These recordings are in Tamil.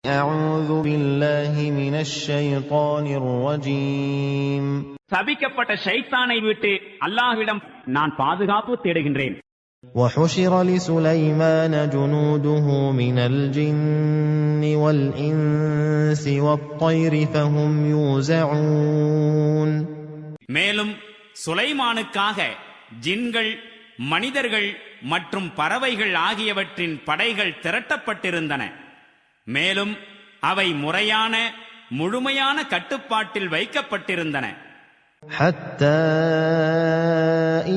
أعوذ بالله من الشيطان الرجيم. சபிக்கப்பட்ட ஷைத்தானை விட்டு அல்லாஹ்விடம் நான் பாதுகாப்பு தேடுகின்றேன். وحشر لسليمان جنوده من الجن والإنس والطير فهم يوزعون. மேலும் சுலைமானுக்காக ஜின்கள், மனிதர்கள் மற்றும் பறவைகள் ஆகியவற்றின் படைகள் திரட்டப்பட்டிருந்தன. மேலும் அவை முறையான முழுமையான கட்டுப்பாட்டில் வைக்கப்பட்டிருந்தன. حتى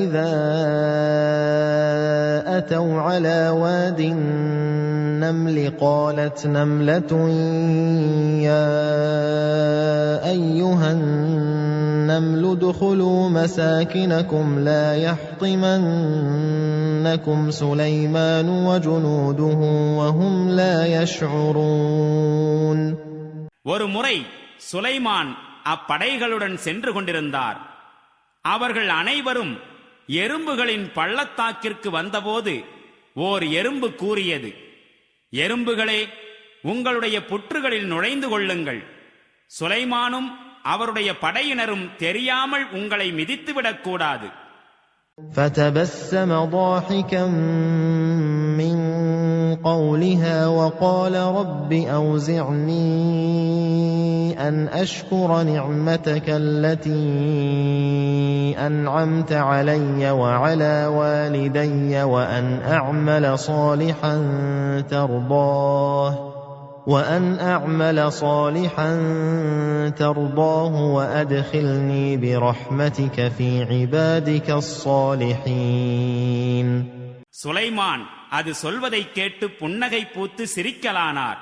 إذا أتوا على واد النمل قالت نملة يا أيها النمل ادخلوا مساكنكم لا يحطمنكم سليمان وجنوده وهم لا يشعرون. ஒரு முறை சுலைமான் அப்படைகளுடன் சென்று கொண்டிருந்தார். அவர்கள் அனைவரும் எறும்புகளின் பள்ளத்தாக்கிற்கு வந்தபோது ஓர் எறும்பு கூறியது, எறும்புகளே, உங்களுடைய புற்றுகளில் நுழைந்து கொள்ளுங்கள். சுலைமானும் அவருடைய படையினரும் தெரியாமல் உங்களை மிதித்துவிடக் கூடாது. فتبسم ضاحكا من قولها وقال رب أوزعني أن أشكر نعمتك التي أنعمت علي وعلى والدي وأن أعمل صالحا ترضاه وأدخلني برحمتك في عبادك الصالحين. சுலைமான் அது சொல்வதை கேட்டு புன்னகை பூத்து சிரிக்கலானார்.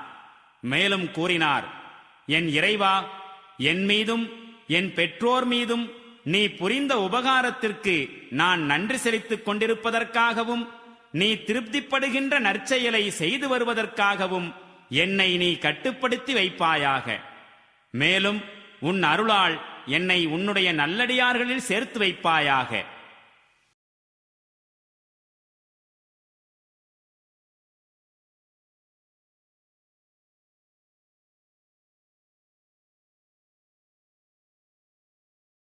மேலும் கூறினார், என் இறைவா, என் மீதும் என் பெற்றோர் மீதும் நீ புரிந்த உபகாரத்திற்கு நான் நன்றி செலுத்திக் கொண்டிருப்பதற்காகவும் நீ திருப்திப்படுகின்ற நற்செயலை செய்து வருவதற்காகவும் என்னை நீ கட்டுப்படுத்தி வைப்பாயாக. மேலும் உன் அருளால் என்னை உன்னுடைய நல்லடியார்களில் சேர்த்து வைப்பாயாக.